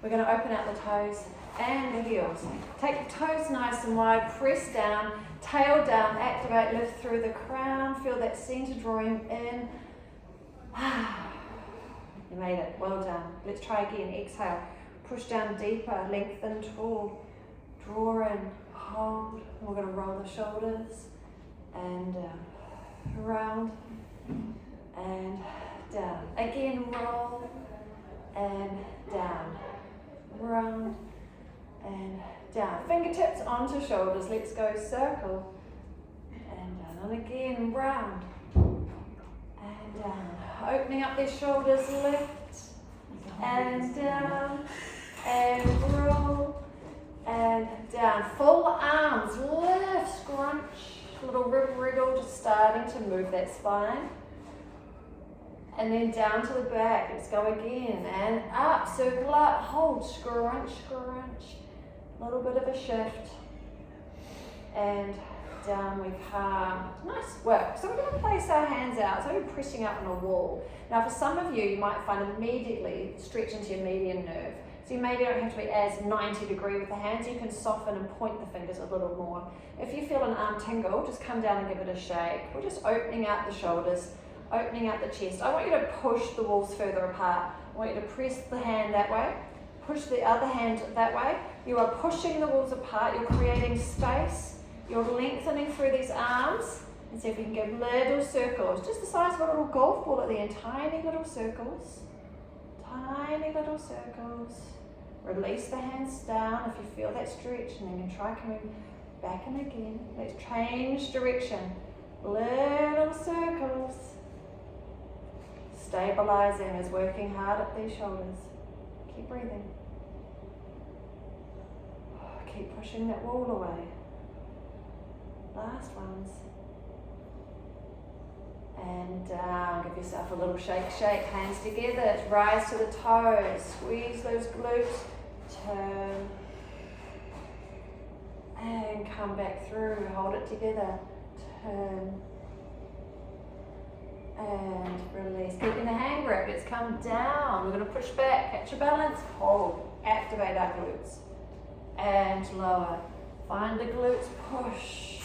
We're going to open out the toes and the heels. Take the toes nice and wide, press down, tail down, activate, lift through the crown, feel that center drawing in. You made it, well done. Let's try again, exhale, push down deeper, lengthen, tall, draw in, hold. We're going to roll the shoulders and down, around and down. Again, roll and down, round and down. Fingertips onto shoulders. Let's go circle and down. And again, round and down. Opening up their shoulders, lift and down and roll and down. Full arms, lift, scrunch. Little rib wriggle, just starting to move that spine. And then down to the back. Let's go again. And up, circle up, hold, scrunch, scrunch. A little bit of a shift. And down we come. Nice work. So we're going to place our hands out. So we're pressing up on a wall. Now for some of you might find immediately stretch into your median nerve. So you maybe don't have to be as 90-degree with the hands. You can soften and point the fingers a little more. If you feel an arm tingle, just come down and give it a shake. We're just opening out the shoulders, opening out the chest. I want you to push the walls further apart. I want you to press the hand that way, push the other hand that way. You are pushing the walls apart. You're creating space. You're lengthening through these arms. And see if you can give little circles, just the size of a little golf ball at the end. Tiny little circles. Tiny little circles. Release the hands down if you feel that stretch, and then you can try coming back and again. Let's change direction. Little circles. Stabilizing is working hard up these shoulders. Keep breathing. Keep pushing that wall away. Last ones. And down. Give yourself a little shake, shake. Hands together. Rise to the toes. Squeeze those glutes. Turn. And come back through. Hold it together. Turn. And release. Keeping the hand grip. Let's come down. We're going to push back. Catch your balance. Hold. Activate our glutes. And lower. Find the glutes. Push.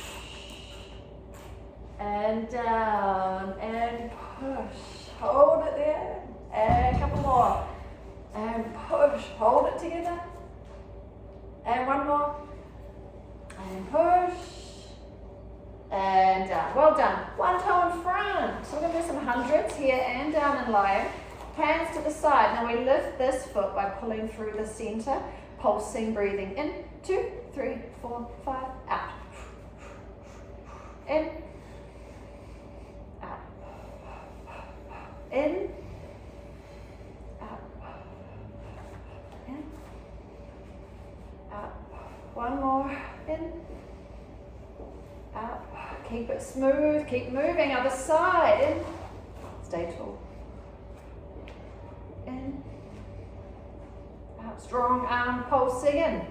And down. And push. Hold it there. And a couple more. And push. Hold it together. And one more. And push. And down. Well done. One toe in front. So we're going to do some hundreds here and down in lion. Hands to the side. Now we lift this foot by pulling through the center. Pulsing, breathing in. 2, 3, 4, 5. Out. In. Out. In. Out. In. Out. One more. In. Out. Keep it smooth. Keep moving. Other side. In. Stay tall. In. Out. Strong arm pulsing in.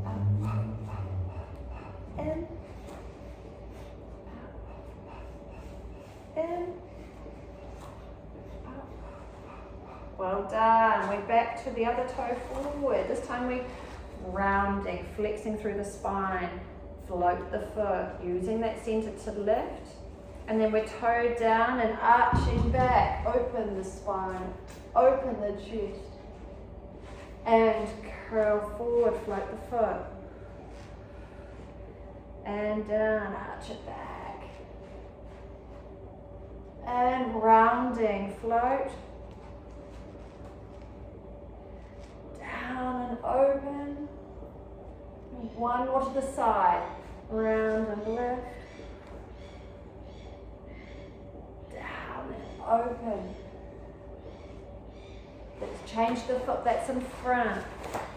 Out. In. Out. In. Out. Well done. We're back to the other toe forward. This time we're rounding, flexing through the spine. Float the foot, using that center to lift. And then we're toe down and arching back. Open the spine, open the chest. And curl forward, float the foot. And down, arch it back. And rounding, float. Down and open. One more to the side. Round and lift. Down and open. Let's change the foot that's in front.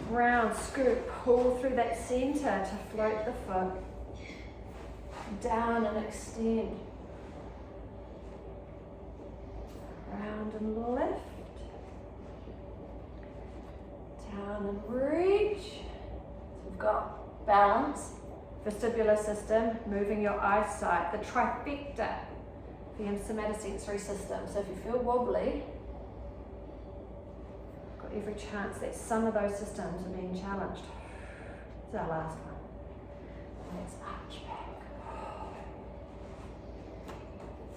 Round, scoop, pull through that center to float the foot. Down and extend. Round and lift. Down and reach. So we've got balance, vestibular system, moving your eyesight, the trifecta, the somatosensory system. So if you feel wobbly, got every chance that some of those systems are being challenged. This is our last one. Let's arch back.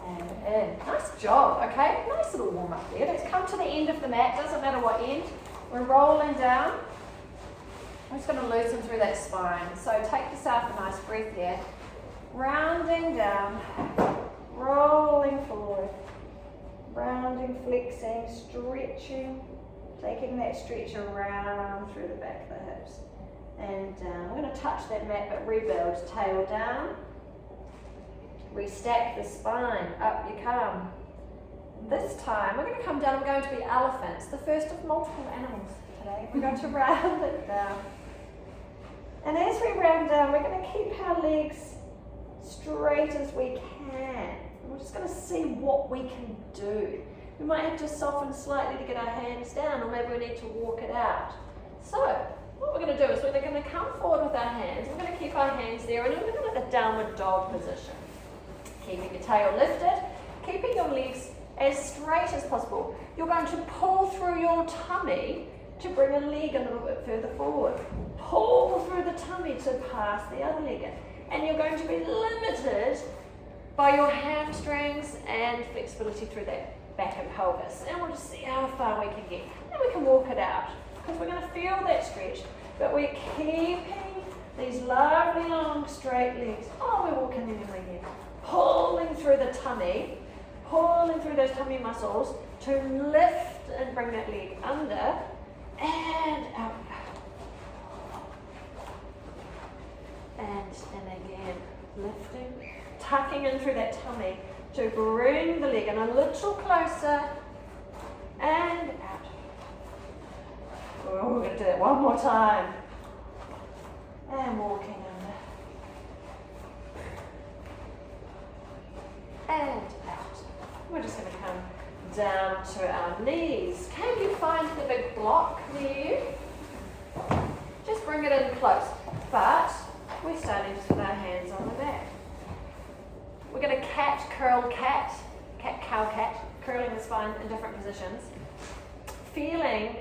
And in. Nice job, okay? Nice little warm up there. Let's come to the end of the mat, doesn't matter what end. We're rolling down. I'm just going to loosen through that spine. So take yourself a nice breath here. Rounding down, rolling forward, rounding, flexing, stretching, taking that stretch around through the back of the hips. And we're going to touch that mat but rebuild. Tail down, restack the spine, up you come. This time we're going to come down, we're going to be elephants, the first of multiple animals today. We're going to round it down. And as we round down, we're going to keep our legs straight as we can. We're just going to see what we can do. We might have to soften slightly to get our hands down, or maybe we need to walk it out. So what we're going to do is we're going to come forward with our hands. We're going to keep our hands there, and we're going to look at the downward dog position. Keeping your tail lifted, keeping your legs as straight as possible. You're going to pull through your tummy to bring a leg a little bit further forward. Pull through the tummy to pass the other leg in. And you're going to be limited by your hamstrings and flexibility through that back and pelvis. And we'll just see how far we can get. Then we can walk it out, because we're going to feel that stretch. But we're keeping these lovely long straight legs. Oh, we're walking in again. Pulling through the tummy, pulling through those tummy muscles to lift and bring that leg under and out. And again, lifting, tucking in through that tummy to bring the leg in a little closer and out. Oh, we're going to do that one more time. And walking under. And out. We're just going to come down to our knees. Can you find the big block near you? Just bring it in close. But we're starting just with our hands on the back. We're going to cat, curl, cat, cat, cow, cat, curling the spine in different positions. Feeling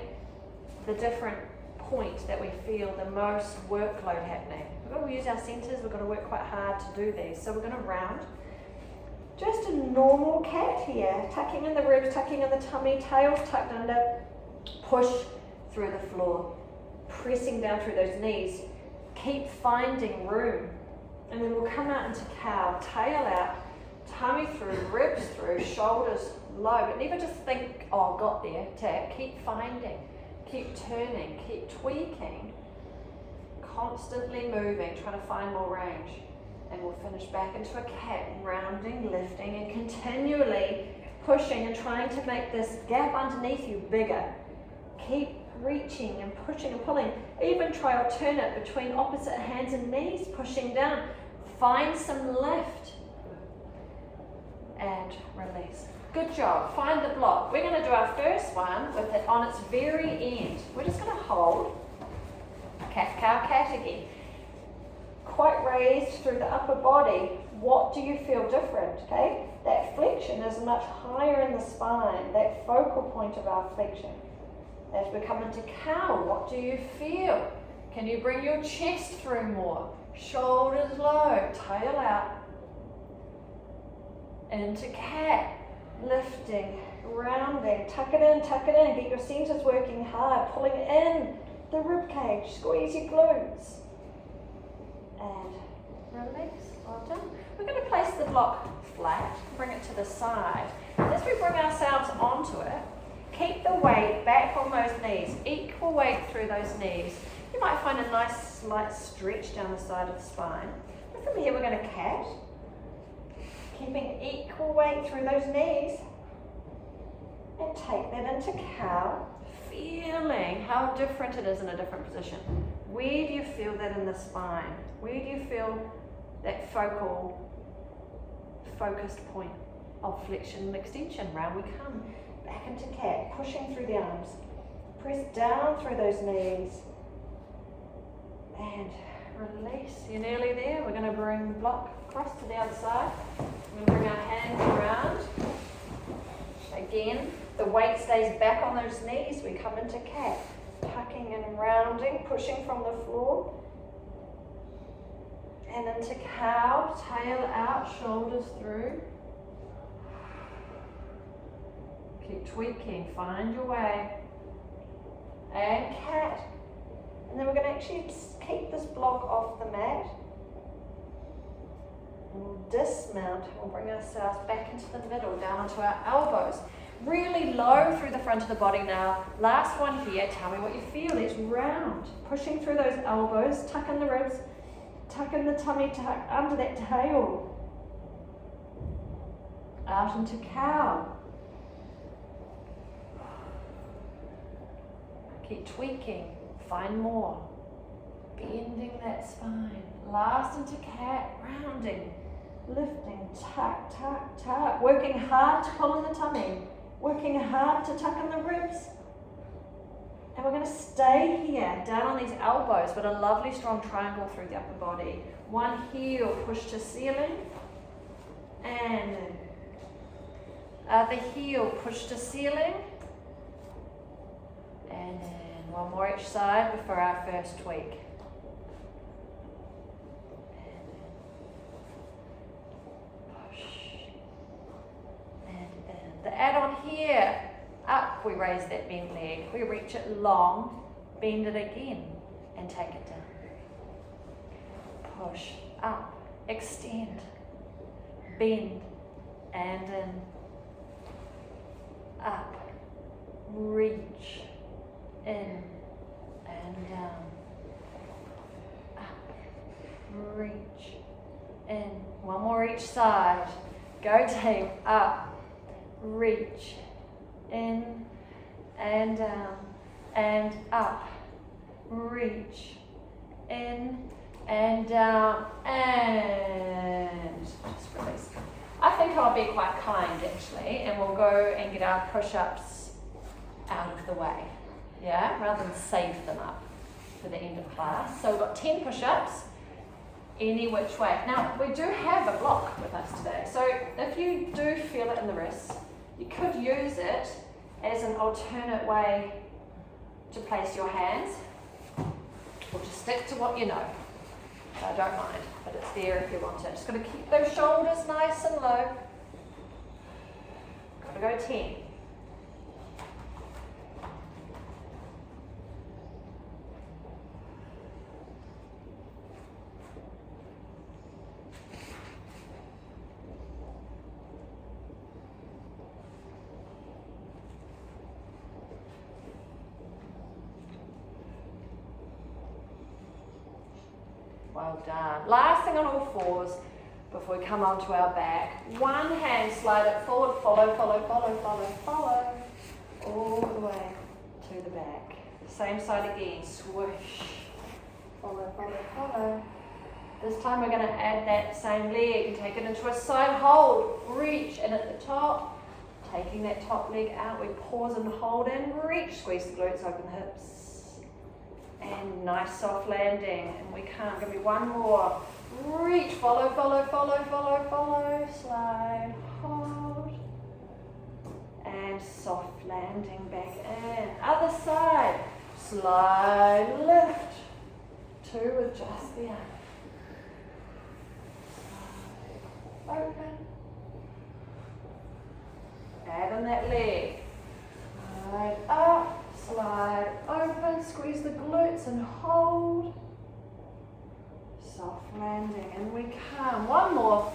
the different point that we feel the most workload happening. We've got to use our centers, we've got to work quite hard to do these. So we're going to round. Just a normal cat here, tucking in the ribs, tucking in the tummy, tails tucked under, push through the floor, pressing down through those knees. Keep finding room. And then we'll come out into cow, tail out, tummy through, ribs through, shoulders low. But never just think, oh, got there, tap. Keep finding, keep turning, keep tweaking, constantly moving, trying to find more range. And we'll finish back into a cat, rounding, lifting, and continually pushing and trying to make this gap underneath you bigger. Keep reaching and pushing and pulling. Even try alternate between opposite hands and knees, pushing down. Find some lift. And release. Good job. Find the block. We're going to do our first one with it on its very end. We're just going to hold. Cat, cow, cat again. Quite raised through the upper body. What do you feel different? Okay, that flexion is much higher in the spine, that focal point of our flexion. As we come into cow, what do you feel? Can you bring your chest through more? Shoulders low, tail out. Into cat, lifting, rounding, tuck it in, get your centers working hard, pulling in the rib cage, squeeze your glutes. And release, well done. We're going to place the block flat, bring it to the side. As we bring ourselves onto it, keep the weight back on those knees, equal weight through those knees. You might find a nice slight stretch down the side of the spine. And from here we're going to cat, keeping equal weight through those knees. And take that into cow, feeling how different it is in a different position. Where do you feel that in the spine? Where do you feel that focused point of flexion and extension? Round we come. Back into cat, pushing through the arms. Press down through those knees. And release. You're nearly there. We're going to bring the block across to the other side. We're going to bring our hands around. Again, the weight stays back on those knees. We come into cat, tucking and rounding, pushing from the floor. And into cow, tail out, shoulders through. Keep tweaking, find your way. And cat. And then we're going to actually keep this block off the mat. And we'll dismount. We'll bring ourselves back into the middle, down onto our elbows. Really low through the front of the body now. Last one here. Tell me what you feel. It's round. Pushing through those elbows. Tuck in the ribs. Tuck in the tummy. Tuck under that tail. Out into cow. Keep tweaking. Find more. Bending that spine. Last into cat. Rounding. Lifting. Tuck, tuck, tuck. Working hard to pull in the tummy. Working hard to tuck in the ribs. And we're going to stay here, down on these elbows, but a lovely strong triangle through the upper body. One heel push to ceiling. And other heel push to ceiling. And then one more each side before our first tweak. And then push. And in. The add-on here, up we raise that bent leg. We reach it long, bend it again, and take it down. Push, up, extend, bend, and in. Up, reach, in and down, up, reach, in. One more each side. Go team, up, reach, in and down, and up, reach, in and down, and just release. I think I'll be quite kind actually, and we'll go and get our push-ups out of the way. Yeah, rather than save them up for the end of class. So we've got 10 push-ups, any which way. Now, we do have a block with us today. So if you do feel it in the wrists, you could use it as an alternate way to place your hands, or to stick to what you know. I don't mind, but it's there if you want it. Just got to keep those shoulders nice and low. Got to go 10. Well done. Last thing on all fours before we come onto our back. One hand, slide it forward, follow, follow, follow, follow, follow, all the way to the back. Same side again, swoosh, follow, follow, follow. This time we're going to add that same leg, take it into a side hold, reach, and at the top, taking that top leg out, we pause and hold and reach, squeeze the glutes, open the hips. And nice soft landing, and we can't, give me one more. Reach, follow, follow, follow, follow, follow, slide, hold. And soft landing back in. Other side, slide, lift. Two with just the arm. Slide, open. Add on that leg. Slide up. Slide open, squeeze the glutes and hold. Soft landing, and we come. One more,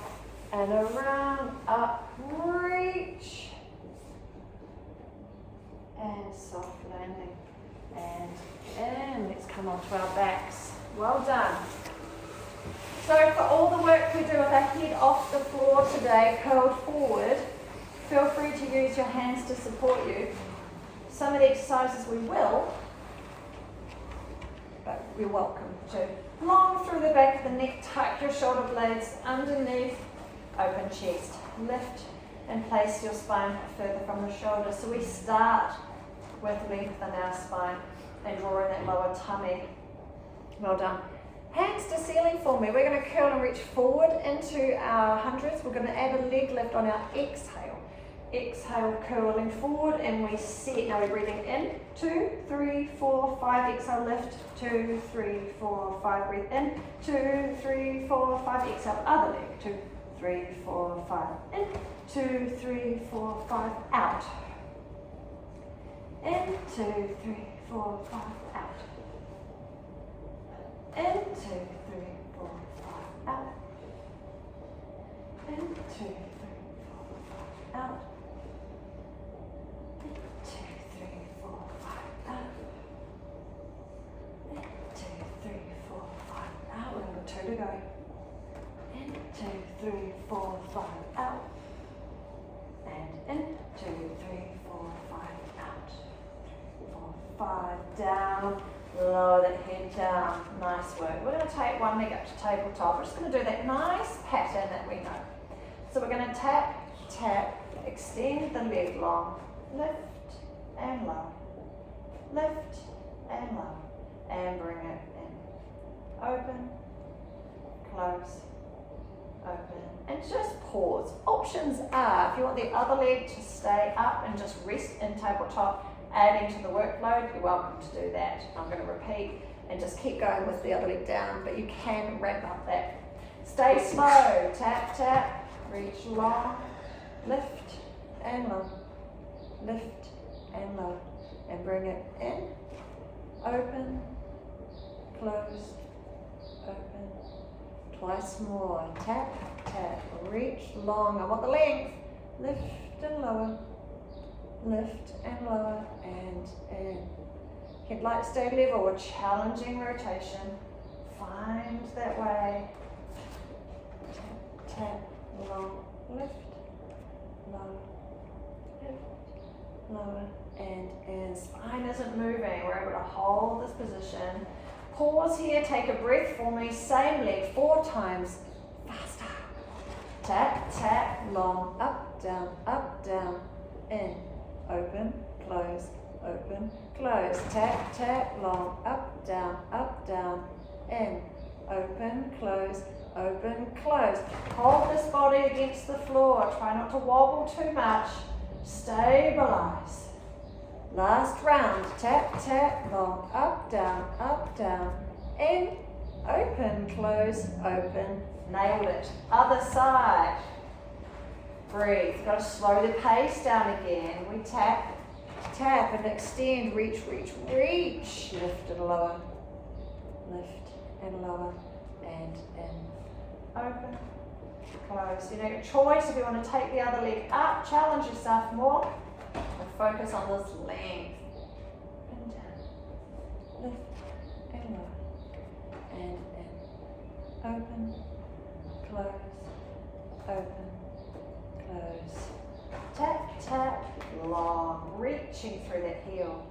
and around, up, reach. And soft landing, and in. Let's come onto our backs. Well done. So for all the work we do with our head off the floor today, curled forward, feel free to use your hands to support you. Some of the exercises we will, but you're welcome to. Long through the back of the neck, tuck your shoulder blades underneath, open chest, lift and place your spine further from the shoulder. So we start with length in our spine and draw in that lower tummy. Well done. Hands to ceiling for me. We're going to curl and reach forward into our hundreds. We're going to add a leg lift on our exhale. Exhale, curling forward, and we set. Now we're breathing in. 2, 3, 4, 5. Exhale, lift. 2, 3, 4, 5. Breathe in. 2, 3, 4, 5. Exhale, other leg. 2, 3, 4, 5. In. 2, 3, 4, 5. Out. In. 2, 3, 4, 5. Out. In. 2, 3, 4, 5. Out. In. 2, 3, 4, 5. Out. 2, 3, 4, 5, out. 2, 3, 4, 5, out. We've got 2 to go. In, 2, 3, 4, 5, out. And in, 2, 3, 4, 5, out. 4, 5, down. Lower that head down. Nice work. We're going to take one leg up to tabletop. We're just going to do that nice pattern that we know. So we're going to tap, tap, extend the leg long, lift, and low, lift and low, and bring it in. Open, close, open, and just pause. Options are, if you want the other leg to stay up and just rest in tabletop, adding to the workload, you're welcome to do that. I'm going to repeat and just keep going with the other leg down, but you can ramp up that. Stay slow, tap, tap, reach long, lift and low, lift and low, and bring it in, open, close, open, twice more, tap, tap, reach long, I want the length, lift and lower, lift and lower, and in. Head light stay level, we're challenging rotation, find that way, tap, tap, long, lift, low, lift, lower, and in. Spine isn't moving. We're able to hold this position. Pause here, take a breath for me. Same leg 4 times. Faster. Tap, tap, long, up, down, in, open, close, tap, tap, long, up, down, in, open, close, hold this body against the floor, try not to wobble too much, stabilize. Last round, tap, tap, long, up, down, in, open, close, open, nailed it. Other side, breathe, got to slow the pace down again. We tap, tap and extend, reach, lift and lower, and in, open, close. You know, your choice if you want to take the other leg up, challenge yourself more, and focus on this length. And down, lift and lower, and in, open, close, tap, tap, long, reaching through that heel.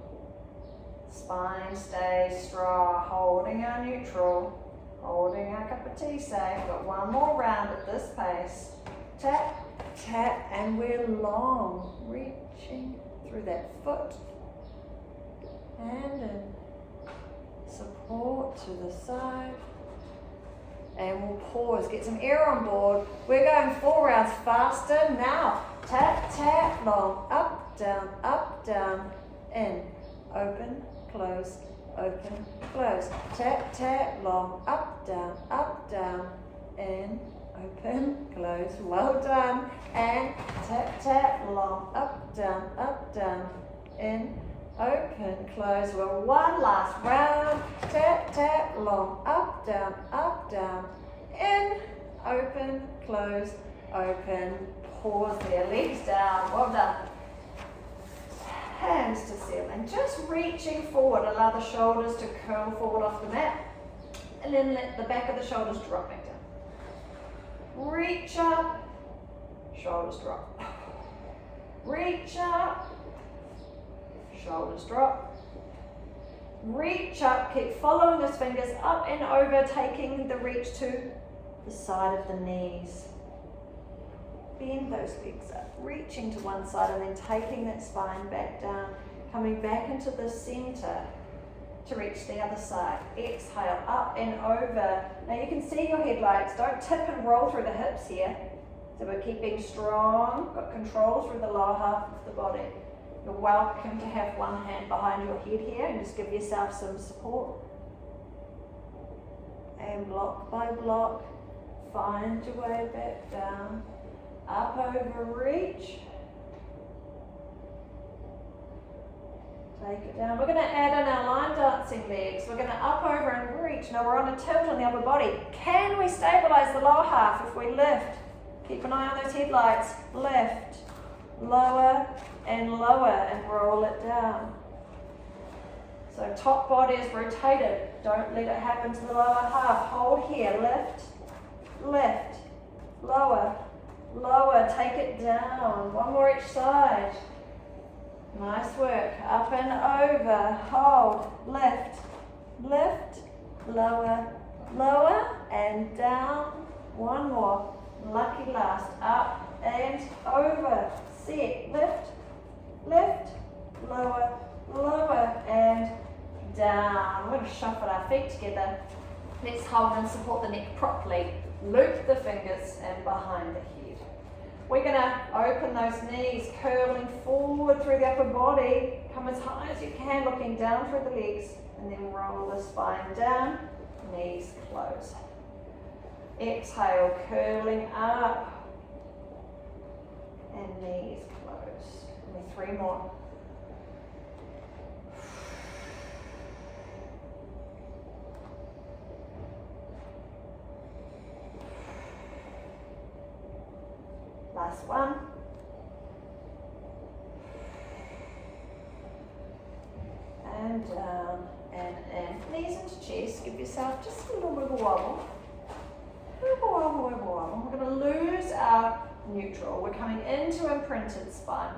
Spine stays strong, holding our neutral. Holding our cup of tea safe. Got one more round at this pace. Tap, tap, and we're long. Reaching through that foot. And in. Support to the side. And we'll pause, get some air on board. We're going 4 rounds faster now. Tap, tap, long, up, down, in, open, close, tap, tap, long, up, down, in, open, close, well done, and tap, tap, long, up, down, in, open, close, well, one last round, tap, tap, long, up, down, in, open, close, open, pause there, legs down, well done. Hands to ceiling, just reaching forward, allow the shoulders to curl forward off the mat, and then let the back of the shoulders drop back down. Reach up, shoulders drop. Reach up, shoulders drop. Reach up, keep following those fingers up and over, taking the reach to the side of the knees. Bend those legs up, reaching to one side and then taking that spine back down, coming back into the center to reach the other side. Exhale, up and over. Now you can see your head lights, don't tip and roll through the hips here. So we're keeping strong, got control through the lower half of the body. You're welcome to have one hand behind your head here and just give yourself some support. And block by block, find your way back down, up over reach. Take it down. We're going to add in our line dancing legs. We're going to up over and reach. Now we're on a tilt on the upper body. Can we stabilize the lower half if we lift? Keep an eye on those headlights. Lift, lower and lower, and roll it down. So top body is rotated. Don't let it happen to the lower half. Hold here. Lift, lift, lower, lower. Take it down. One more each side. Nice work. Up and over. Hold. Lift, lift, lower, lower, and down. One more. Lucky last. Up and over. Set. Lift, lift, lower, lower, and down. We're going to shuffle our feet together. Let's hold and support the neck properly. Loop the fingers and behind the head. We're going to open those knees, curling forward through the upper body. Come as high as you can, looking down through the legs, and then roll the spine down, knees close. Exhale, curling up, and knees close. Only 3 more. Last one. And down and in. Knees into chest. Give yourself just a little wiggle wobble. Wiggle wobble, wiggle wobble. We're going to lose our neutral. We're coming into imprinted spine.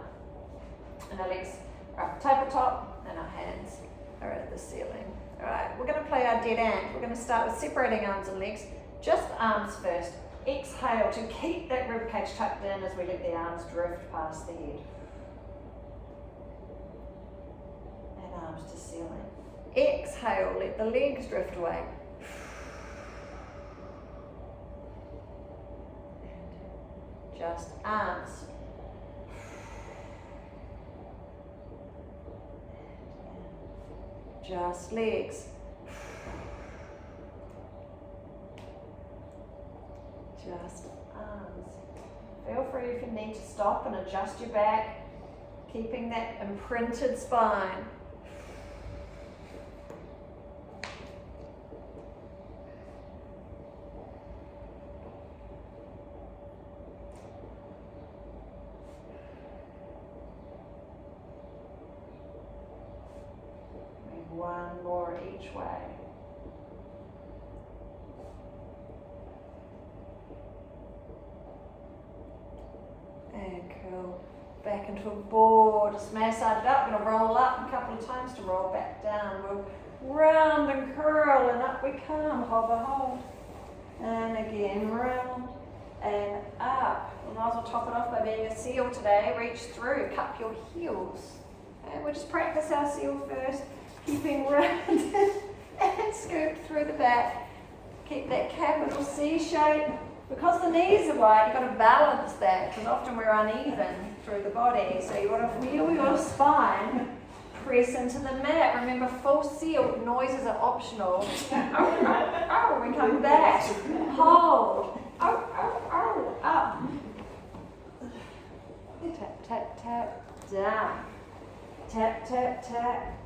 And our legs are up tabletop and our hands are at the ceiling. Alright, we're going to play our dead ant. We're going to start with separating arms and legs. Just arms first. Exhale to keep that rib cage tucked in as we let the arms drift past the head. And arms to ceiling. Exhale, let the legs drift away. And just arms. And just legs. Just arms. Feel free if you need to stop and adjust your back, keeping that imprinted spine. And one more each way. And curl back into a ball. Just massage it up. I'm going to roll up a couple of times to roll back down. We'll round and curl and up we come. Hover, hold. And again, round and up. We might as well top it off by being a seal today. Reach through, cup your heels. And we'll just practice our seal first. Keeping round and scoop through the back. Keep that capital C shape. Because the knees are wide, you've got to balance that, because often we're uneven through the body. So you want to feel your spine press into the mat. Remember, full seal, noises are optional. Oh, we come back. Hold. Up. Tap, tap, tap, down. Tap, tap, tap,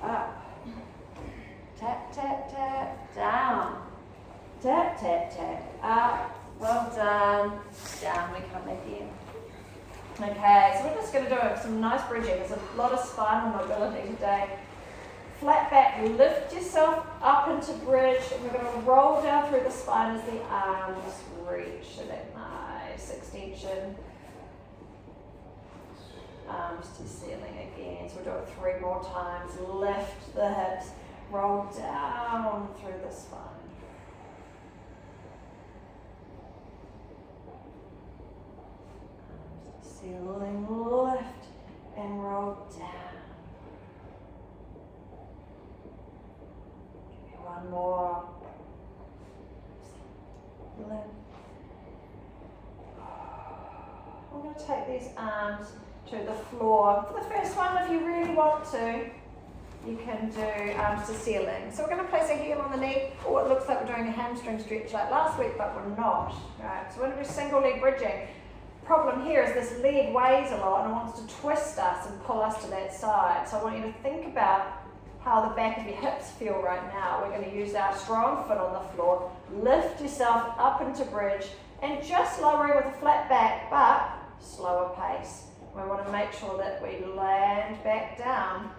up. Tap, tap, tap, down. Tap, tap, tap, up. Well done. Down, we come back in. Okay, so we're just going to do some nice bridging. There's a lot of spinal mobility today. Flat back, lift yourself up into bridge, and we're going to roll down through the spine as the arms reach. So that nice extension. Arms to ceiling again. So we'll do it 3 more times. Lift the hips, roll down through the spine. Ceiling, lift and roll down. Give me one more. Lift. take these arms to the floor. For the first one, if you really want to, you can do arms to ceiling. So we're going to place a heel on the knee. Oh, it looks like we're doing a hamstring stretch like last week, but we're not. Right, so we're going to do single leg bridging. Problem here is this leg weighs a lot and it wants to twist us and pull us to that side. So I want you to think about how the back of your hips feel right now. We're going to use our strong foot on the floor. Lift yourself up into bridge and just lower it with a flat back, but slower pace. We want to make sure that we land back down,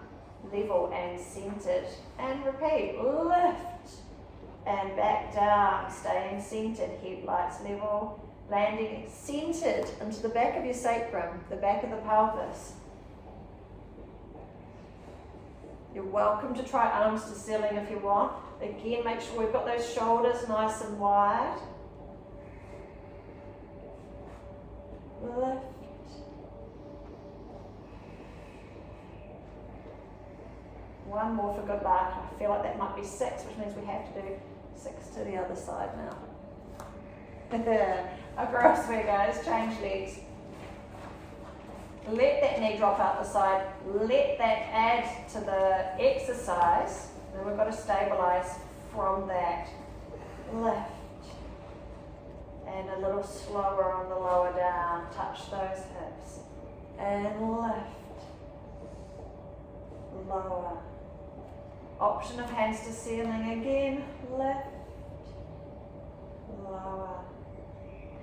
level and centered. And repeat, lift and back down, staying centered, hip lights level, landing centered into the back of your sacrum, the back of the pelvis. You're welcome to try arms to ceiling if you want. Again, make sure we've got those shoulders nice and wide. Lift. One more for good luck. I feel like that might be 6, which means we have to do 6 to the other side now. Across we go, change legs. Let that knee drop out the side. Let that add to the exercise. Then we've got to stabilize from that. Lift. And a little slower on the lower down. Touch those hips. And lift. Lower. Option of hands to ceiling again. Lift. Lower.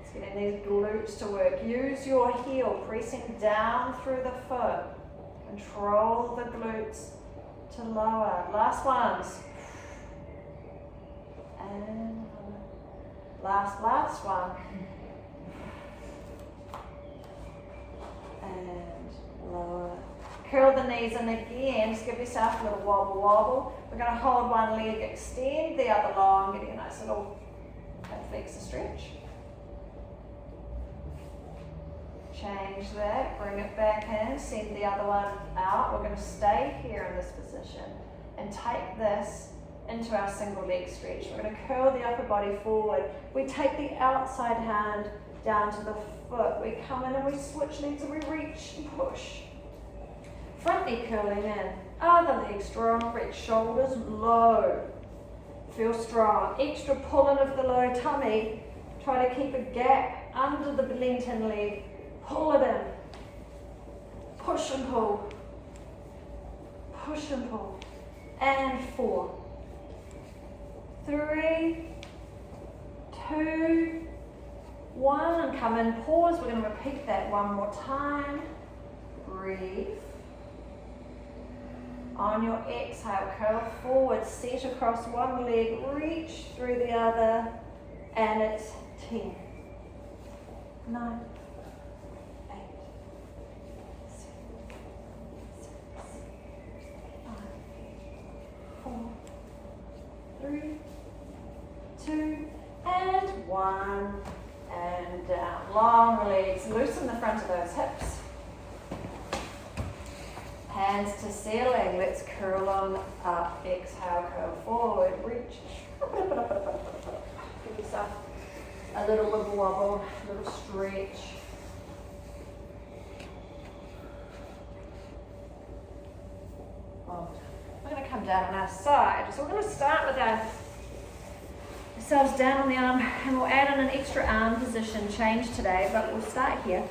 It's getting these glutes to work. Use your heel, pressing down through the foot. Control the glutes to lower. Last ones. And last one. And lower. Curl the knees in again. Just give yourself a little wobble wobble. We're going to hold one leg, extend the other long, getting a nice little flexor stretch. Change that, bring it back in, send the other one out. We're going to stay here in this position and take this into our single leg stretch. We're going to curl the upper body forward. We take the outside hand down to the foot. We come in and we switch legs and we reach and push. Front knee curling in, other leg strong, reach shoulders low. Feel strong. Extra pulling of the low tummy. Try to keep a gap under the bent in leg. Pull it in. Push and pull. Push and pull. And 4, 3, 2, 1. Come in, pause. We're going to repeat that one more time. Breathe. On your exhale, curl forward, set across one leg, reach through the other, and it's 10, 9, 8, 7, 6, 5, 4, 3, 2, and 1, and down. Long legs, loosen the front of those hips. Hands to ceiling, let's curl on up, exhale, curl forward, reach, give yourself a little wibble wobble, a little stretch. We're going to come down on our side, so we're going to start with ourselves down on the arm, and we'll add in an extra arm position change today, but we'll start here.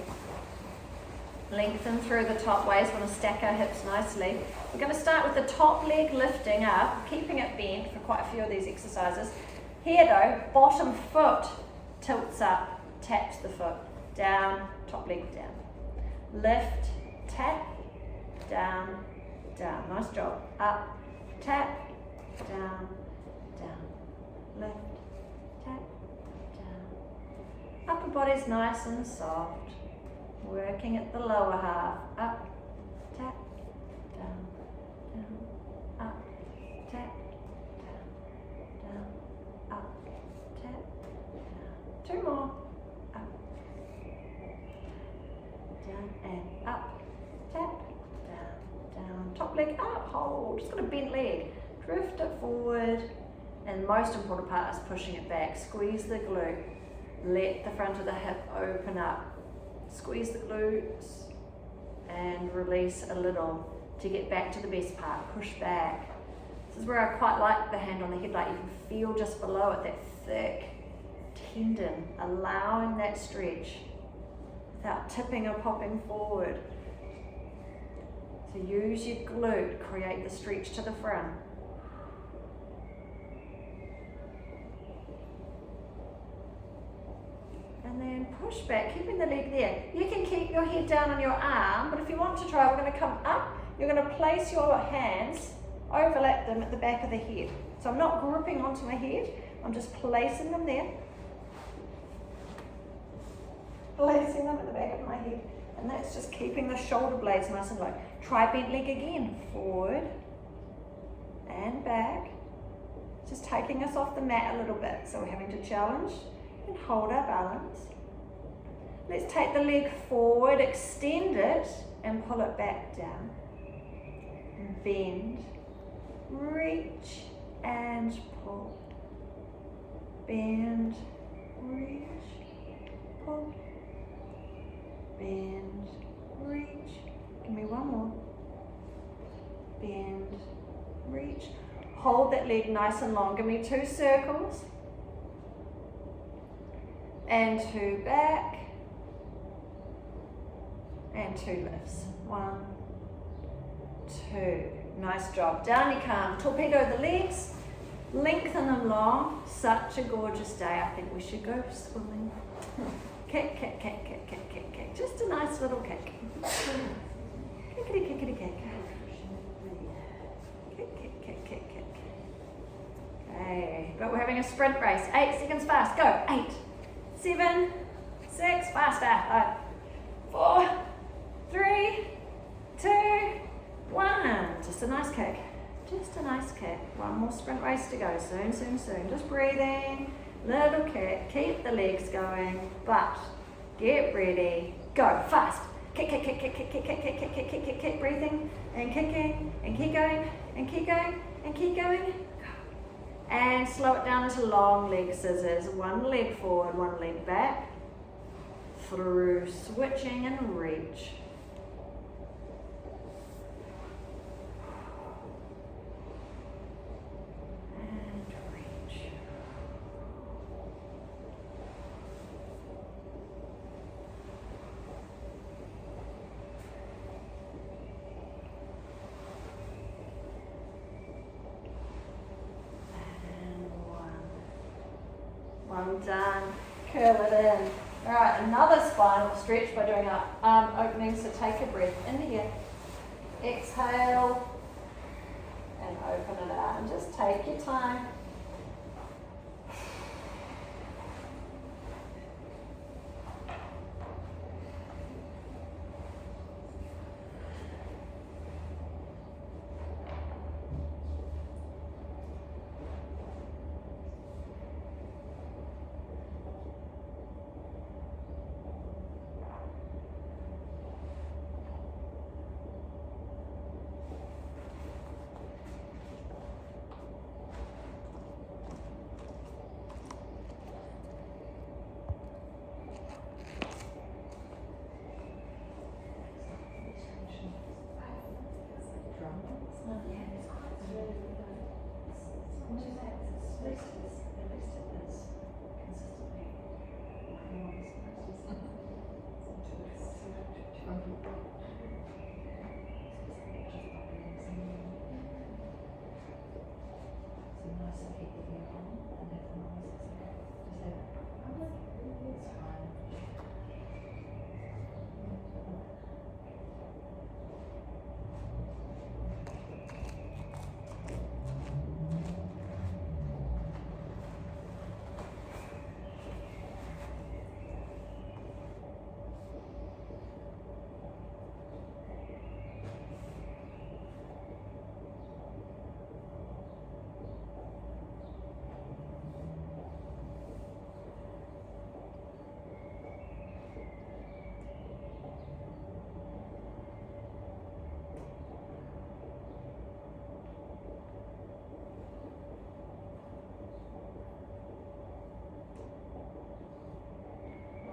Lengthen through the top waist. We want to stack our hips nicely. We're going to start with the top leg lifting up, keeping it bent for quite a few of these exercises. Here though, bottom foot tilts up, taps the foot, down, top leg down. Lift, tap, down, down. Nice job. Up, tap, down, down. Lift, tap, down. Upper body's nice and soft. Working at the lower half. Up, tap, down, down, up, tap, down, down, up, tap, down. 2 more. Up, down, and up, tap, down, down. Top leg up, hold. Just got a bent leg. Drift it forward. And the most important part is pushing it back. Squeeze the glute. Let the front of the hip open up. Squeeze the glutes and release a little to get back to the best part. Push back. This is where I quite like the hand on the hip, like you can feel just below it, that thick tendon, allowing that stretch without tipping or popping forward. So use your glute, create the stretch to the front. And then push back, keeping the leg there. You can keep your head down on your arm, but if you want to try, we're going to come up. You're going to place your hands, overlap them at the back of the head. So I'm not gripping onto my head, I'm just placing them there. Placing them at the back of my head. And that's just keeping the shoulder blades nice and low. Try bent leg again. Forward and back. Just taking us off the mat a little bit. So we're having to challenge and hold our balance. Let's take the leg forward, extend it, and pull it back down. Bend, reach, and pull. Bend, reach, pull. Bend, reach. Give me one more. Bend, reach. Hold that leg nice and long. Give me 2 circles. And 2 back. And 2 lifts. 1, 2. Nice job. Down you come. Torpedo the legs. Lengthen them long. Such a gorgeous day. I think we should go swimming. Kick, kick, kick, kick, kick, kick, kick. Just a nice little kick. Kickity, kickity, kick. Kick, kick, kick, kick, kick. Okay, but we're having a sprint race. 8 seconds fast. Go. 8, 7, 6, faster. 5, 4, 3, 2, 1. Just a nice kick. Just a nice kick. One more sprint race to go. Soon, soon, soon. Just breathing. Little kick. Keep the legs going. But get ready. Go. Fast. Kick, kick, kick, kick, kick, kick, kick, kick, kick, kick, kick, kick, kick. Breathing and kicking and keep going and keep going and keep going. And slow it down into long leg scissors. One leg forward, one leg back. Through switching and reach. And reach. One done. Curl it in. All right, another spinal stretch by doing our arm openings. So take a breath in here. Exhale and open it out. And just take your time.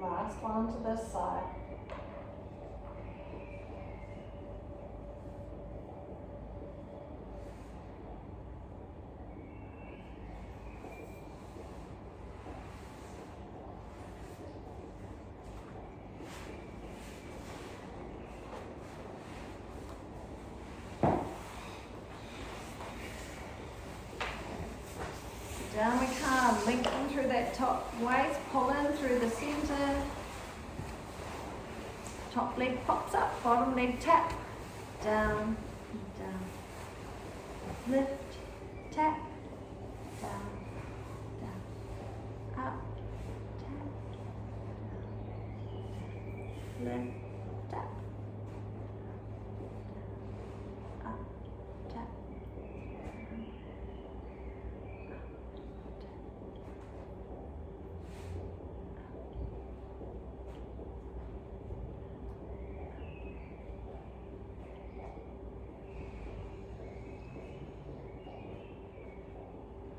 Last one to this side. lengthen through that top waist, pull in through the center. Top leg pops up, bottom leg tap. Down, down. Lift, tap. Down, down. Up, tap. Down. Lift, tap. Up, tap.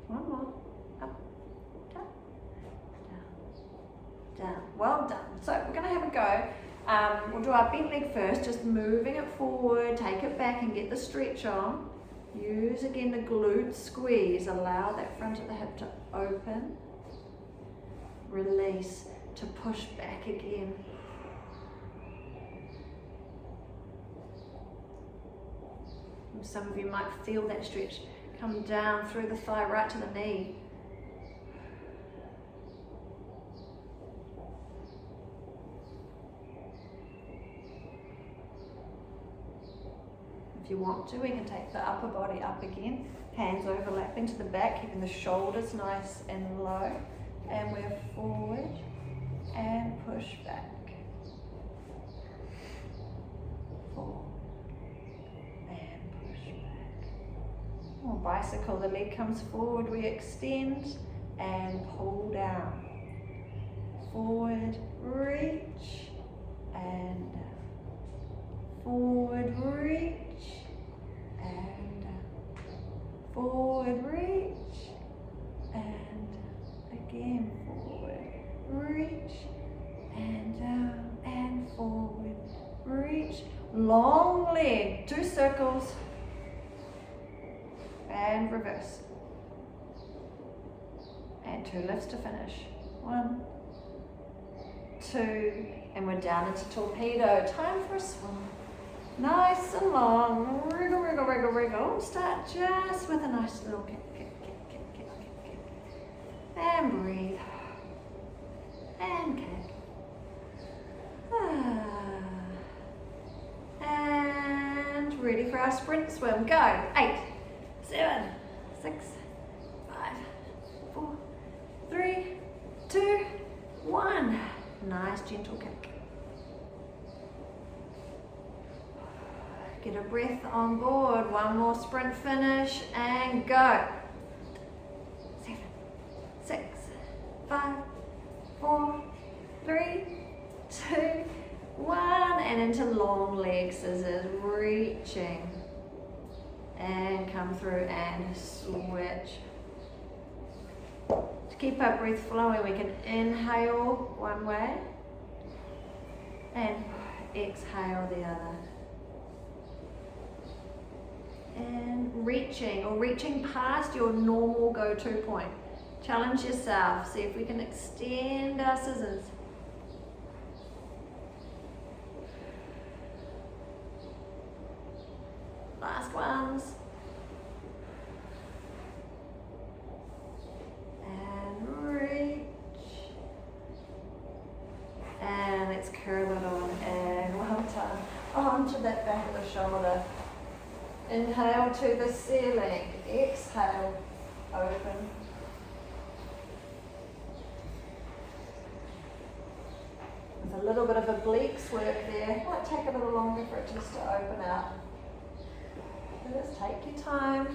One more. Up, tap, down, down. Well done. So we're going to have a go. We'll do our bent leg first, just moving it forward, take it back and get the stretch on. Use again the glute squeeze. Allow that front of the hip to open. Release to push back again. And some of you might feel that stretch come down through the thigh right to the knee. If you want to, we can take the upper body up again. Hands overlapping to the back, keeping the shoulders nice and low. And we're forward and push back. Forward. Or bicycle, the leg comes forward, we extend and pull down. Forward, reach and forward, reach and forward, reach and again forward, reach and down and forward, reach. Long leg, 2 circles. And reverse. And 2 lifts to finish. 1, 2, and we're down into torpedo. Time for a swim. Nice and long. Wriggle, wriggle, wriggle, wriggle. Start just with a nice little kick, kick, kick, kick, kick, kick, kick. And breathe. And kick. And ready for our sprint swim. Go. 8, 7, 6, 5, 4, 3, 2, 1. Nice gentle kick. Get a breath on board. One more sprint finish and go. 7, 6, 5, 4, 3, 2, 1. And into long leg scissors, reaching. And come through and switch. To keep our breath flowing, we can inhale one way and exhale the other. And reaching past your normal go-to point. Challenge yourself. See if we can extend our scissors. Last ones. And reach. And let's curl it on. And well done. Onto that back of the shoulder. Inhale to the ceiling. Exhale. Open. There's a little bit of obliques work there. Might take a little longer for it just to open out. Just take your time.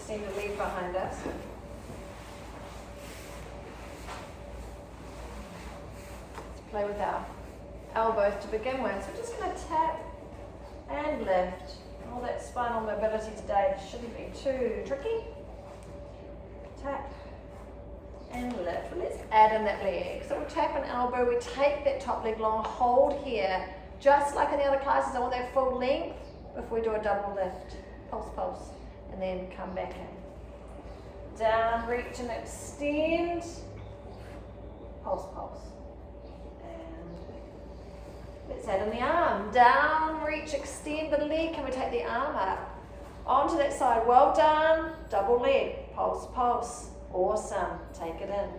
extended leg behind us. Let's play with our elbows to begin with. So we're just going to tap and lift. All that spinal mobility today shouldn't be too tricky. Tap and lift. Let's add in that leg. So we'll tap an elbow, we take that top leg long, hold here. Just like in the other classes, I want that full length before we do a double lift. Pulse, pulse, and then come back in. Down, reach and extend. Pulse, pulse. And let's add in the arm. Down, reach, extend the leg. Can we take the arm up? Onto that side. Well done. Double leg. Pulse, pulse. Awesome. Take it in.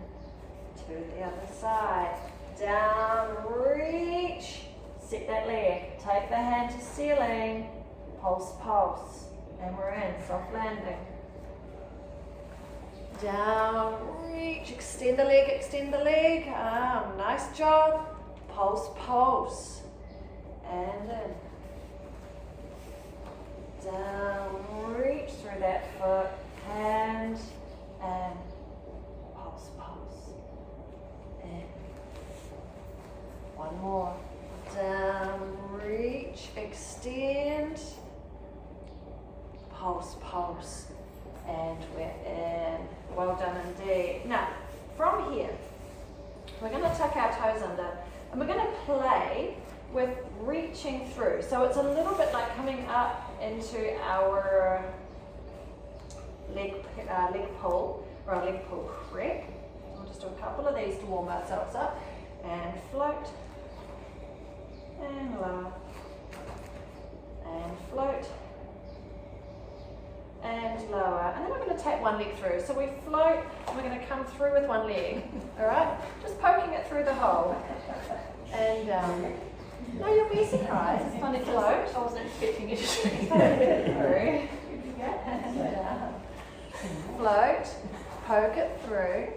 To the other side. Down, reach. Set that leg. Take the hand to ceiling. Pulse, pulse. And we're in. Soft landing. Down, reach. Extend the leg, extend the leg. Nice job. Pulse, pulse. And in. Down, reach through that foot. Hand and pulse, pulse. In. One more. Down, reach, extend, pulse, pulse, and we're in. Well done indeed. Now, from here, we're going to tuck our toes under, and we're going to play with reaching through. So it's a little bit like coming up into our leg pull, or our leg pull prep. We'll just do a couple of these to warm ourselves up, and float. And lower, and float, and lower. And then we're going to tap one leg through. So we float, and we're going to come through with one leg. All right? Just poking it through the hole. And no, you'll be surprised. When it float. I wasn't expecting it. Through. And float, poke it through.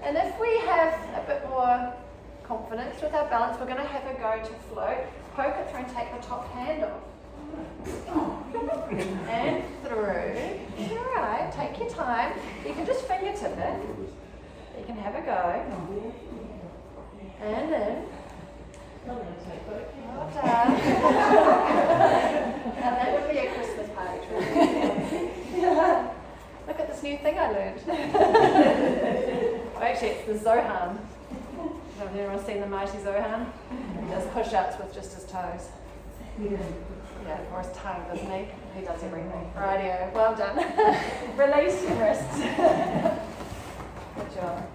And if we have a bit more confidence with our balance, we're going to have a go to float, poke it through and take the top hand off. And through. Alright, take your time. You can just fingertip it. You can have a go. And in. Well done. And that would be a Christmas party trick. Yeah. Look at this new thing I learned. Actually, it's the Zohan. Has anyone seen the mighty Zohan? He does push-ups with just his toes. Yeah, or his tongue, doesn't he? He does everything. Rightio, well done. Release your wrists. Good job.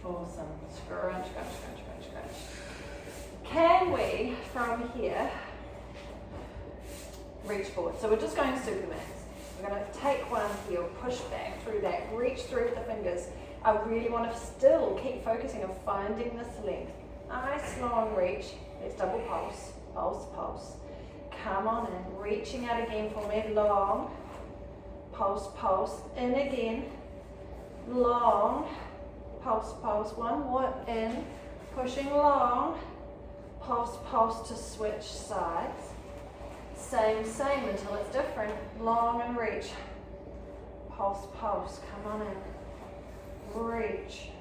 Awesome. Scrunch, scrunch, scrunch, scrunch, scrunch. Can we, from here, reach forward? So we're just going Superman. We're going to take one heel, push back through that, reach through with the fingers. I really want to still keep focusing on finding this length. Nice long reach. Let's double pulse, pulse, pulse. Come on in, reaching out again for me, long. Pulse, pulse, in again. Long. Pulse, pulse, one more in. Pushing long. Pulse, pulse to switch sides. Same until it's different. Long and reach. Pulse, pulse, come on in. Reach.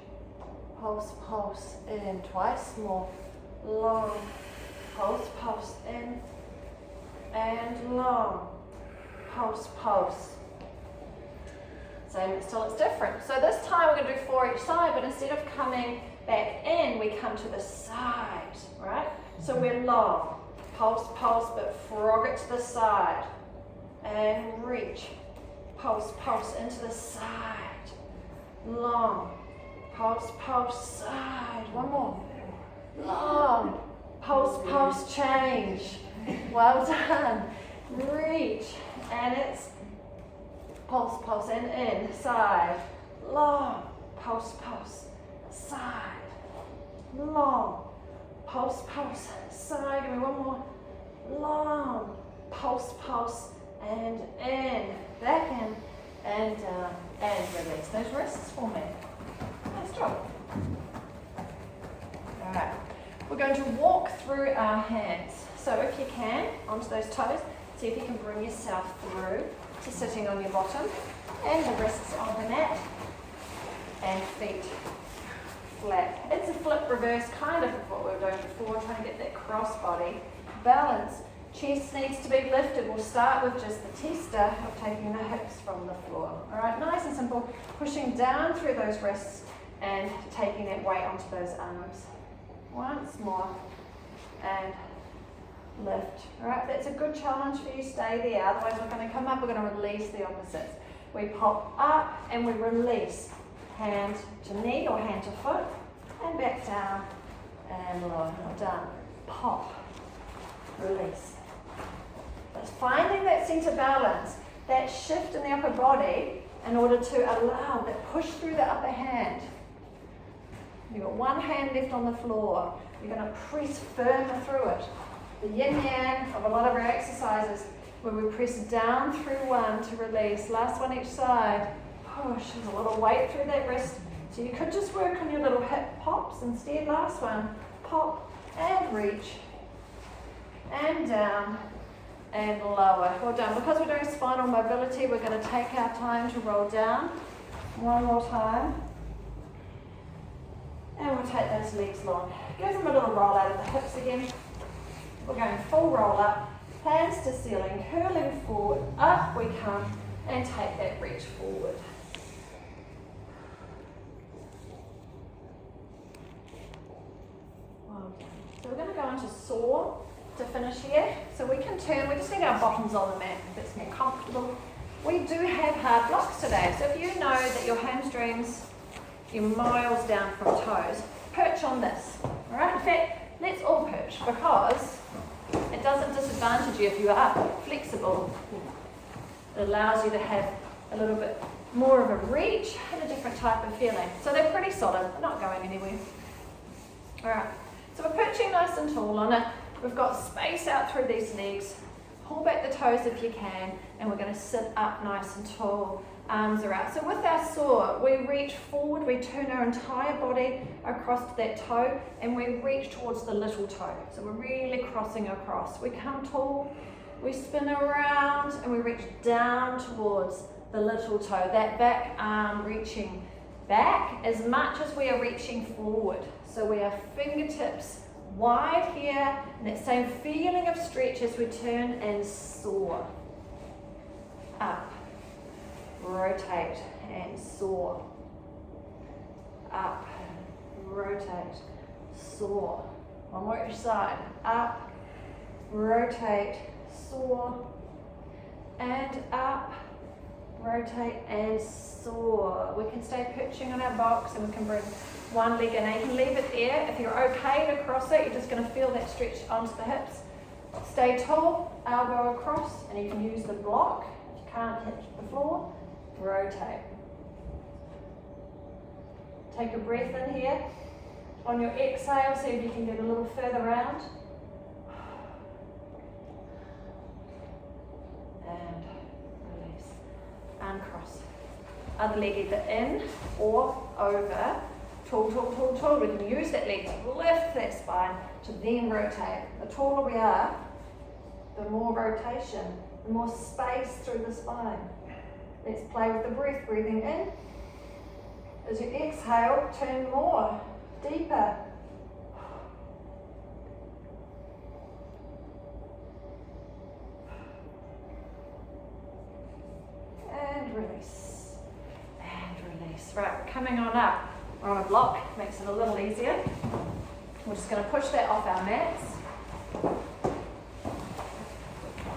Pulse, pulse, in. Twice more. Long. Pulse, pulse, in. And long. Pulse, pulse. Same until it's different. So this time we're going to do 4 each side, but instead of coming back in, we come to the side, right? So we're long. Pulse, pulse, but frog it to the side. And reach. Pulse, pulse, into the side. Long. Pulse, pulse, side. One more. Long. Pulse, pulse, change. Well done. Reach. And it's pulse, pulse, in, side. Long. Pulse, pulse, side. Long. Pulse, pulse, side. Give me one more. Long. Pulse, pulse, and in. Back in, and down, and release those wrists for me. Nice job. Alright. We're going to walk through our hands. So if you can, onto those toes, see if you can bring yourself through to sitting on your bottom and the wrists on the mat and feet flat. It's a flip reverse kind of what we were doing before, trying to get that cross body balance. Chest needs to be lifted. We'll start with just the tester of taking the hips from the floor. All right, nice and simple. Pushing down through those wrists and taking that weight onto those arms. Once more. And lift. All right, that's a good challenge for you. Stay there. Otherwise, we're going to come up. We're going to release the opposites. We pop up and we release. Hand to knee or hand to foot. And back down. And lower. Done. Pop. Release. It's finding that center balance, that shift in the upper body in order to allow that push through the upper hand. You've got one hand left on the floor. You're going to press firmer through it. The yin-yang of a lot of our exercises where we press down through one to release. Last one each side. Push. There's a little weight through that wrist. So you could just work on your little hip pops instead. Last one. Pop and reach. And down and lower. Well done. Because we're doing spinal mobility, we're going to take our time to roll down. One more time. And we'll take those legs long. Give them a little roll out of the hips again. We're going full roll up, hands to ceiling, curling forward, up we come, and take that reach forward. Well done. So we're going to go into saw to finish here. So we can turn, we just need our bottoms on the mat if it's more comfortable. We do have hard blocks today. So if you know that your hamstrings, you're miles down from toes, perch on this. All right? In fact, let's all perch because it doesn't disadvantage you if you are flexible. It allows you to have a little bit more of a reach and a different type of feeling. So they're pretty solid, they're not going anywhere. All right, so we're perching nice and tall on it. We've got space out through these legs. Pull back the toes if you can, and we're going to sit up nice and tall. Arms are out. So with our saw, we reach forward, we turn our entire body across to that toe, and we reach towards the little toe. So we're really crossing across. We come tall, we spin around, and we reach down towards the little toe. That back arm reaching back as much as we are reaching forward. So we are fingertips wide here, and that same feeling of stretch as we turn and saw. Up. Rotate and saw. Up, rotate, saw. One more each side. Up, rotate, saw. And up, rotate and saw. We can stay pitching on our box and we can bring one leg in. And you can leave it there. If you're okay to cross it, you're just going to feel that stretch onto the hips. Stay tall, elbow across, and you can use the block. If you can't hit the floor, rotate. Take a breath in here. On your exhale, see if you can get a little further round. And release. Uncross. Other leg either in or over. Tall, tall, tall, tall. We can use that leg to lift that spine to then rotate. The taller we are, the more rotation, the more space through the spine. Let's play with the breath, breathing in. As you exhale, turn more, deeper. And release. And release. Right, we're coming on up. We're on a block, makes it a little easier. We're just going to push that off our mats.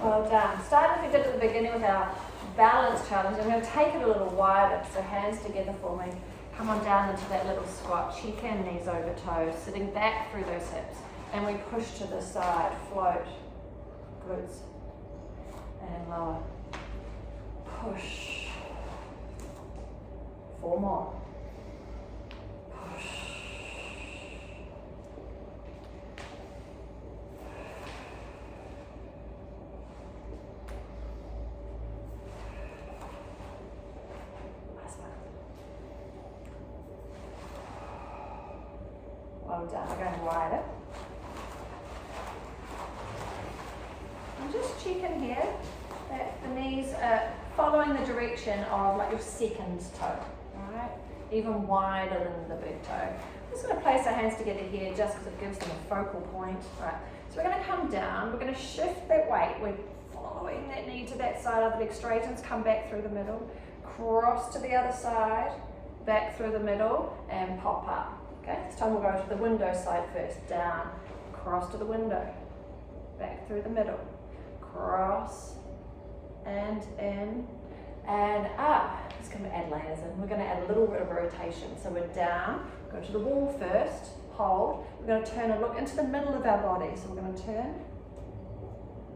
Well done. Start as we did at the beginning with our balance challenge. I'm going to take it a little wider, so hands together for me. Come on down into that little squat. Cheek in, knees over toes, sitting back through those hips. And we push to the side, float. Good. And lower. Push. 4 more. Push. Well done. We're going wider. following the direction of like your second toe, alright? Even wider than the big toe. I'm just going to place our hands together here just because it gives them a focal point. Alright, so we're going to come down, we're going to shift that weight, we're following that knee to that side, other leg straightens, come back through the middle, cross to the other side, back through the middle, and pop up. Okay, this time we'll go to the window side first, down, cross to the window, back through the middle, cross, and in, and up. Just going to add layers in. We're going to add a little bit of rotation. So we're down, go to the wall first, hold. We're going to turn and look into the middle of our body. So we're going to turn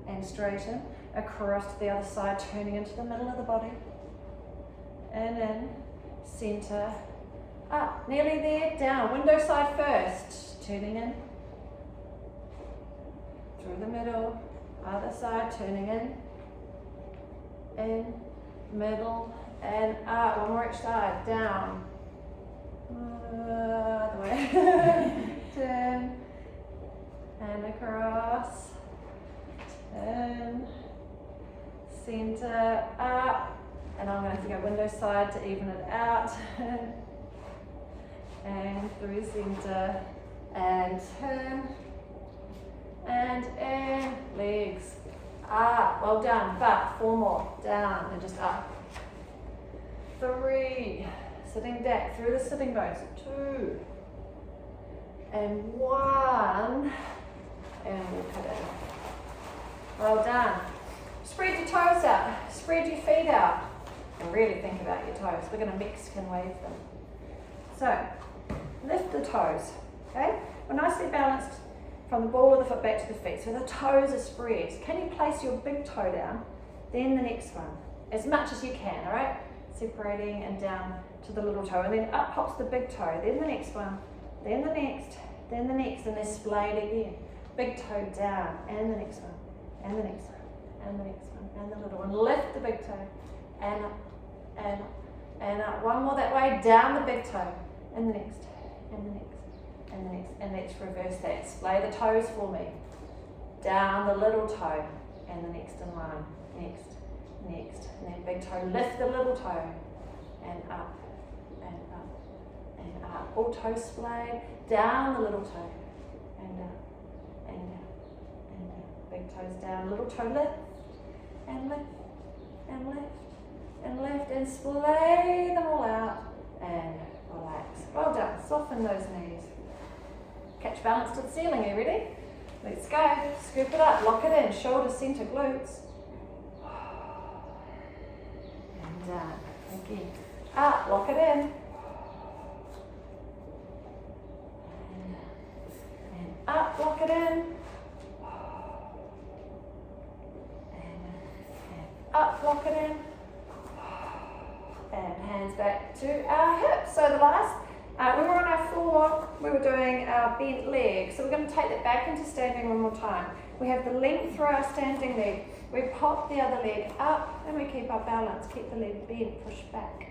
and straighten, across to the other side, turning into the middle of the body, and in, center, up, nearly there, down, window side first, turning in, through the middle, other side, turning in, middle, and up, one more each side, down, other way, turn, and across, turn, center, up, and I'm going to go window side to even it out, and through center, and turn, and in, legs, up, well done, but 4 more, down, and just up, 3, sitting back through the sitting bones, 2, and 1, and we'll put it in. Well done. Spread your toes out, spread your feet out, and really think about your toes. We're going to Mexican wave them. So, lift the toes, okay? We're nicely balanced from the ball of the foot back to the feet. So the toes are spread. Can you place your big toe down, then the next one, as much as you can, all right? Separating and down to the little toe, and then up pops the big toe, then the next one, then the next, then the next, and they're splayed again. Big toe down, and the next one, and the next one, and the next one, and the little one. Lift the big toe, and up, and up, and up. One more that way, down the big toe, and the next, and the next, and the next, and let's reverse that. Splay the toes for me. Down the little toe, and the next in line, next, next, and then big toe, lift the little toe, and up, and up, and up. All toes splayed, down the little toe, and up, and down, and down. Big toes down, little toe lift, and lift, and lift, and lift, and splay them all out, and relax. Well done, soften those knees. Catch balance to the ceiling, are you ready? Let's go, scoop it up, lock it in, shoulders, center, glutes. And down, again, up, lock it in. And up, lock it in. And up, lock it in. And hands back to our hips. So the last, when we were on our floor, we were doing our bent leg. So we're going to take that back into standing one more time. We have the length through our standing leg. We pop the other leg up and we keep our balance. Keep the leg bent, push back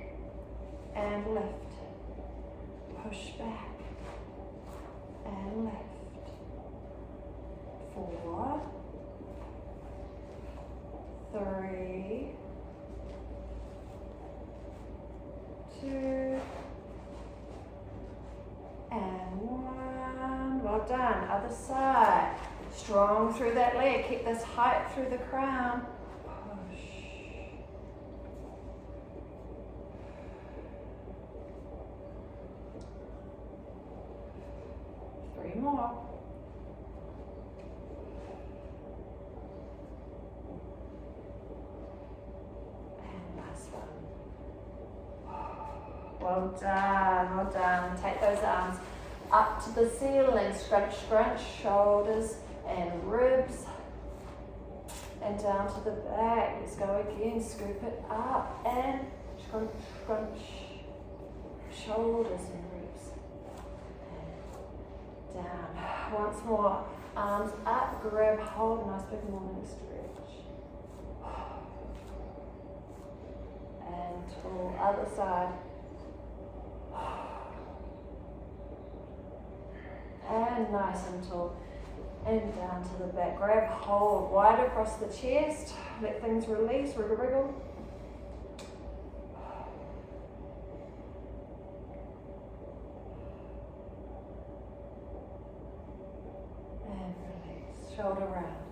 and lift. Push back and lift. 4, 3, 2, and 1. Well done. Other side. Strong through that leg. Keep this height through the crown. Push. 3 more. And last one. Well done, well done. Take those arms up to the ceiling. Scrunch, scrunch, shoulders and ribs. And down to the back. Let's go again. Scoop it up and scrunch, scrunch. Shoulders and ribs. And down. Once more. Arms up. Grab hold. Nice big morning stretch. And tall. Other side. And nice and tall. And down to the back. Grab hold wide across the chest. Let things release. Wriggle, wriggle. shoulder round.